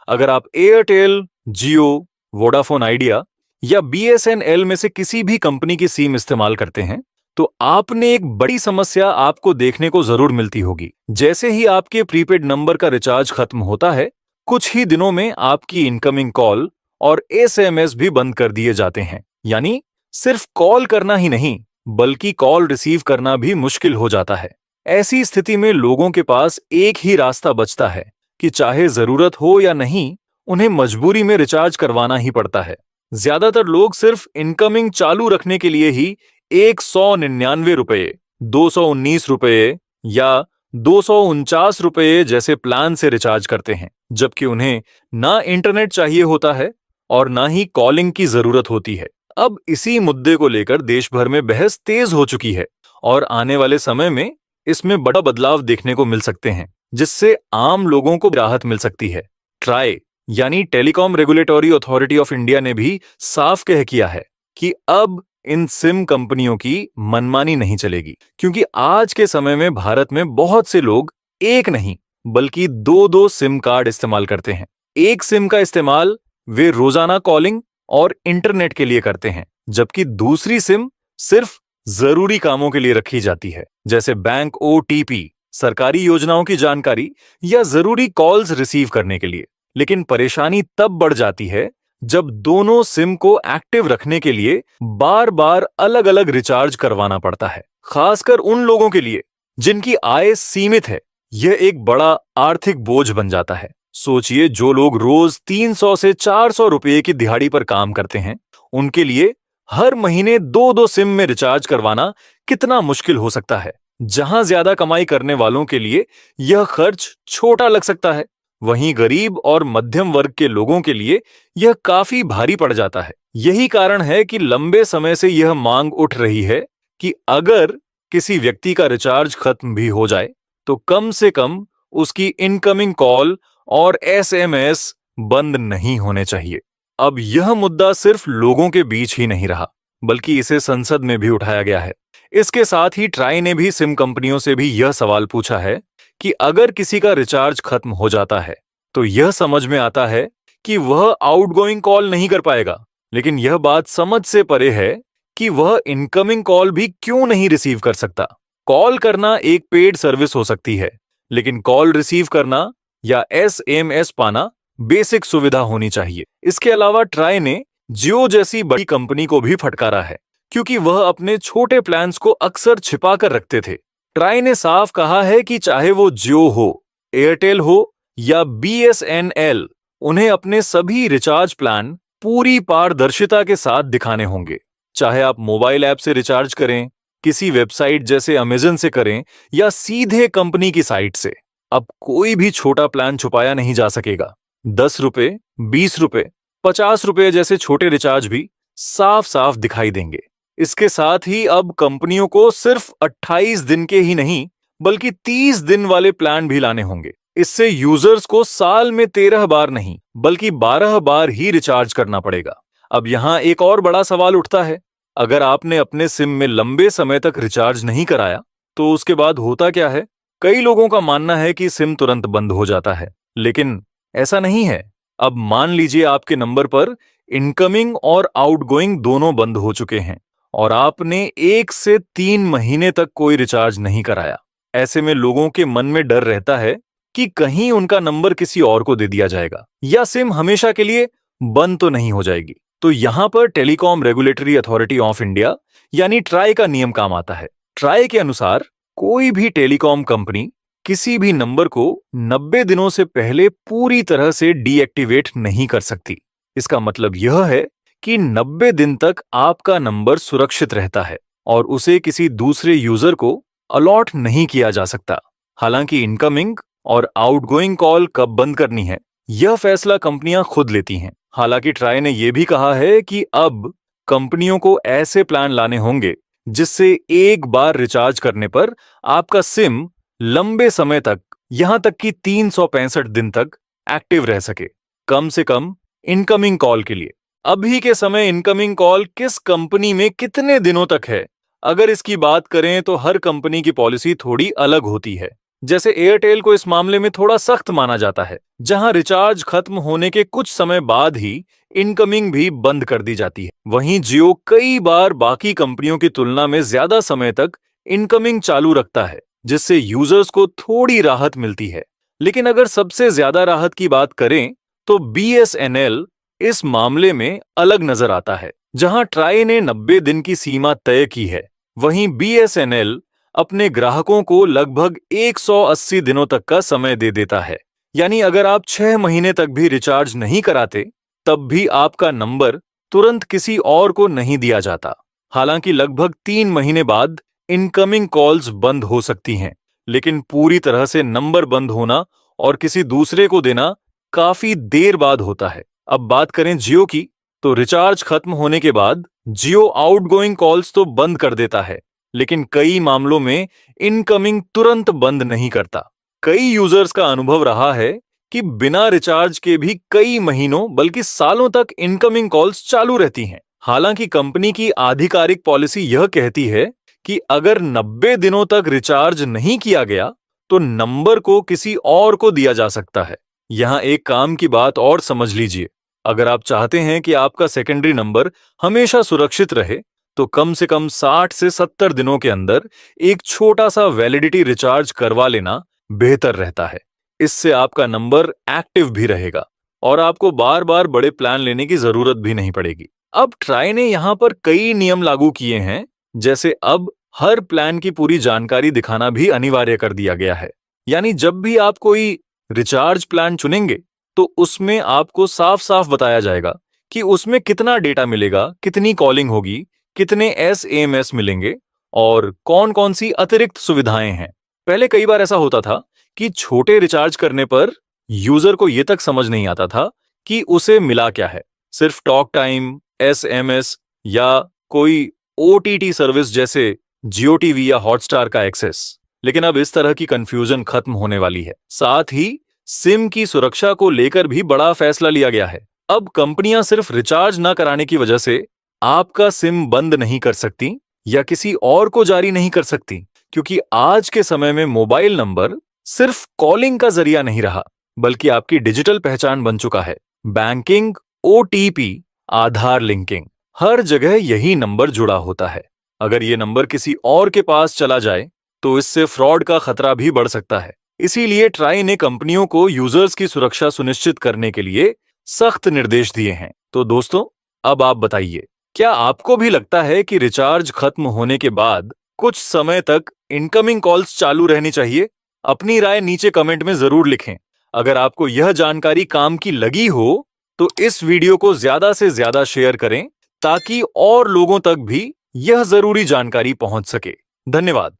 अगर आप एयरटेल, जियो, Vodafone idea या बीएसएनएल में से किसी भी कंपनी की सिम इस्तेमाल करते हैं, तो आपने एक बड़ी समस्या आपको देखने को जरूर मिलती होगी। जैसे ही आपके प्रीपेड नंबर का रिचार्ज खत्म होता है, कुछ ही दिनों में आपकी इनकमिंग कॉल और एसएमएस भी बंद कर दिए जाते हैं। यानी सिर्फ कॉल करना ही नहीं, बल्कि कॉल रिसीव करना भी मुश्किल हो जाता है। ऐसी स्थिति में लोगों के पास एक ही रास्ता बचता है कि चाहे जरूरत हो या नहीं, उन्हें मजबूरी में रिचार्ज करवाना ही पड़ता है। ज्यादातर लोग सिर्फ इनकमिंग चालू रखने के लिए ही 199 रुपये, 219 रुपये या 249 रुपये जैसे प्लान से रिचार्ज करते हैं, जबकि उन्हें ना इंटरनेट चाहिए होता है और ना ही कॉलिंग की जरूरत होती है। अब इसी मुद्दे को लेकर देश भर में बहस तेज हो चुकी है और आने वाले समय में इसमें बड़ा बदलाव देखने को मिल सकते हैं, जिससे आम लोगों को राहत मिल सकती है। ट्राई यानी telecom regulatory authority of India ने भी साफ कह किया है कि अब इन सिम कंपनियों की मनमानी नहीं चलेगी, क्योंकि आज के समय में भारत में बहुत से लोग एक नहीं बल्कि दो दो सिम कार्ड इस्तेमाल करते हैं। एक सिम का इस्तेमाल वे रोजाना कॉलिंग और इंटरनेट के लिए करते हैं, जबकि दूसरी सिम सिर्फ जरूरी कामों के लिए रखी जाती है, जैसे बैंक ओटीपी, सरकारी योजनाओं की जानकारी या जरूरी कॉल्स रिसीव करने के लिए। लेकिन परेशानी तब बढ़ जाती है जब दोनों सिम को एक्टिव रखने के लिए बार बार अलग अलग रिचार्ज करवाना पड़ता है, खासकर उन लोगों के लिए जिनकी आय सीमित है। यह एक बड़ा आर्थिक बोझ बन जाता है। सोचिए, जो लोग रोज 300 से 400 रुपये की दिहाड़ी पर काम करते हैं, उनके लिए हर महीने दो दो सिम में रिचार्ज करवाना कितना मुश्किल हो सकता है। जहां ज्यादा कमाई करने वालों के लिए यह खर्च छोटा लग सकता है, वहीं गरीब और मध्यम वर्ग के लोगों के लिए यह काफी भारी पड़ जाता है। यही कारण है कि लंबे समय से यह मांग उठ रही है कि अगर किसी व्यक्ति का रिचार्ज खत्म भी हो जाए, तो कम से कम उसकी इनकमिंग कॉल और एसएमएस बंद नहीं होने चाहिए। अब यह मुद्दा सिर्फ लोगों के बीच ही नहीं रहा, बल्कि इसे संसद में भी उठाया गया है। इसके साथ ही ट्राई ने भी सिम कंपनियों से भी यह सवाल पूछा है कि अगर किसी का रिचार्ज खत्म हो जाता है, तो यह समझ में आता है कि वह आउटगोइंग कॉल नहीं कर पाएगा, लेकिन यह बात समझ से परे है कि वह इनकमिंग कॉल भी क्यों नहीं रिसीव कर सकता। कॉल करना एक पेड सर्विस हो सकती है, लेकिन कॉल रिसीव करना या एसएमएस पाना बेसिक सुविधा होनी चाहिए। इसके अलावा ट्राई ने जियो जैसी बड़ी कंपनी को भी फटकारा है, क्योंकि वह अपने छोटे प्लान्स को अक्सर छिपा कर रखते थे। ट्राई ने साफ कहा है कि चाहे वो जियो हो, एयरटेल हो या बीएसएनएल, उन्हें अपने सभी रिचार्ज प्लान पूरी पारदर्शिता के साथ दिखाने होंगे। चाहे आप मोबाइल ऐप से रिचार्ज करें, किसी वेबसाइट जैसे अमेजन से करें या सीधे कंपनी की साइट से, अब कोई भी छोटा प्लान छुपाया नहीं जा सकेगा। 10 रुपए, 20 रुपए, 50 रुपए जैसे छोटे रिचार्ज भी साफ साफ दिखाई देंगे। इसके साथ ही अब कंपनियों को सिर्फ 28 दिन के ही नहीं, बल्कि 30 दिन वाले प्लान भी लाने होंगे। इससे यूजर्स को साल में 13 बार नहीं, बल्कि 12 बार ही रिचार्ज करना पड़ेगा। अब यहाँ एक और बड़ा सवाल उठता है, अगर आपने अपने सिम में लंबे समय तक रिचार्ज नहीं कराया, तो उसके बाद होता क्या है? कई लोगों का मानना है कि सिम तुरंत बंद हो जाता है, लेकिन ऐसा नहीं है। अब मान लीजिए आपके नंबर पर इनकमिंग और आउटगोइंग दोनों बंद हो चुके हैं और आपने 1 से 3 महीने तक कोई रिचार्ज नहीं कराया। ऐसे में लोगों के मन में डर रहता है कि कहीं उनका नंबर किसी और को दे दिया जाएगा या सिम हमेशा के लिए बंद तो नहीं हो जाएगी। तो यहां पर telecom regulatory authority of India यानी ट्राई का नियम काम आता है। ट्राई के अनुसार कोई भी टेलीकॉम कंपनी किसी भी नंबर को 90 दिनों से पहले पूरी तरह से डीएक्टिवेट नहीं कर सकती। इसका मतलब यह है कि 90 दिन तक आपका नंबर सुरक्षित रहता है और उसे किसी दूसरे यूजर को अलॉट नहीं किया जा सकता। हालांकि इनकमिंग और आउटगोइंग कॉल कब बंद करनी है, यह फैसला कंपनियां खुद लेती हैं। हालांकि ट्राई ने यह भी कहा है कि अब कंपनियों को ऐसे प्लान लाने होंगे जिससे एक बार रिचार्ज करने पर आपका सिम लंबे समय तक, यहां तक कि 365 दिन तक एक्टिव रह सके, कम से कम इनकमिंग कॉल के लिए। अभी के समय इनकमिंग कॉल किस कंपनी में कितने दिनों तक है, अगर इसकी बात करें तो हर कंपनी की पॉलिसी थोड़ी अलग होती है। जैसे एयरटेल को इस मामले में थोड़ा सख्त माना जाता है, जहां रिचार्ज खत्म होने के कुछ समय बाद ही इनकमिंग भी बंद कर दी जाती है। वहीं जियो कई बार बाकी कंपनियों की तुलना में ज्यादा समय तक इनकमिंग चालू रखता है, जिससे यूजर्स को थोड़ी राहत मिलती है। लेकिन अगर सबसे ज्यादा राहत की बात करें तो बीएसएनएल इस मामले में अलग नजर आता है। जहां ट्राई ने 90 दिन की सीमा तय की है, वहीं बीएसएनएल अपने ग्राहकों को लगभग 180 दिनों तक का समय दे देता है। यानी अगर आप 6 महीने तक भी रिचार्ज नहीं कराते, तब भी आपका नंबर तुरंत किसी और को नहीं दिया जाता। हालांकि लगभग 3 महीने बाद इनकमिंग कॉल्स बंद हो सकती हैं, लेकिन पूरी तरह से नंबर बंद होना और किसी दूसरे को देना काफी देर बाद होता है। अब बात करें जियो की, तो रिचार्ज खत्म होने के बाद जियो आउटगोइंग कॉल्स तो बंद कर देता है, लेकिन कई मामलों में इनकमिंग तुरंत बंद नहीं करता। कई यूजर्स का अनुभव रहा है कि बिना रिचार्ज के भी कई महीनों बल्कि सालों तक इनकमिंग कॉल्स चालू रहती हैं। हालांकि कंपनी की आधिकारिक पॉलिसी यह कहती है कि अगर 90 दिनों तक रिचार्ज नहीं किया गया तो नंबर को किसी और को दिया जा सकता है। यहां एक काम की बात और समझ लीजिए, अगर आप चाहते हैं कि आपका सेकेंडरी नंबर हमेशा सुरक्षित रहे, तो कम से कम 60 से 70 दिनों के अंदर एक छोटा सा वैलिडिटी रिचार्ज करवा लेना बेहतर रहता है। इससे आपका नंबर एक्टिव भी रहेगा और आपको बार बार बड़े प्लान लेने की जरूरत भी नहीं पड़ेगी। अब ट्राई ने यहां पर कई नियम लागू किए हैं, जैसे अब हर प्लान की पूरी जानकारी दिखाना भी अनिवार्य कर दिया गया है। यानी जब भी आप कोई रिचार्ज प्लान चुनेंगे, तो उसमें आपको साफ साफ बताया जाएगा कि उसमें कितना डेटा मिलेगा, कितनी कॉलिंग होगी, कितने एसएमएस मिलेंगे और कौन कौन सी अतिरिक्त सुविधाएं हैं। पहले कई बार ऐसा होता था कि छोटे रिचार्ज करने पर यूजर को यह तक समझ नहीं आता था कि उसे मिला क्या है, सिर्फ टॉक टाइम, एसएमएस या कोई ओटीटी सर्विस जैसे जियो टीवी या हॉटस्टार का एक्सेस। लेकिन अब इस तरह की कंफ्यूजन खत्म होने वाली है। साथ ही सिम की सुरक्षा को लेकर भी बड़ा फैसला लिया गया है। अब कंपनियां सिर्फ रिचार्ज न कराने की वजह से आपका सिम बंद नहीं कर सकती या किसी और को जारी नहीं कर सकती, क्योंकि आज के समय में मोबाइल नंबर सिर्फ कॉलिंग का जरिया नहीं रहा, बल्कि आपकी डिजिटल पहचान बन चुका है। बैंकिंग, ओटीपी, आधार लिंकिंग, हर जगह यही नंबर जुड़ा होता है। अगर ये नंबर किसी और के पास चला जाए तो इससे फ्रॉड का खतरा भी बढ़ सकता है। इसीलिए ट्राई ने कंपनियों को यूजर्स की सुरक्षा सुनिश्चित करने के लिए सख्त निर्देश दिए हैं। तो दोस्तों, अब आप बताइए, क्या आपको भी लगता है कि रिचार्ज खत्म होने के बाद कुछ समय तक इनकमिंग कॉल्स चालू रहनी चाहिए? अपनी राय नीचे कमेंट में जरूर लिखें। अगर आपको यह जानकारी काम की लगी हो तो इस वीडियो को ज्यादा से ज्यादा शेयर करें, ताकि और लोगों तक भी यह जरूरी जानकारी पहुंच सके। धन्यवाद।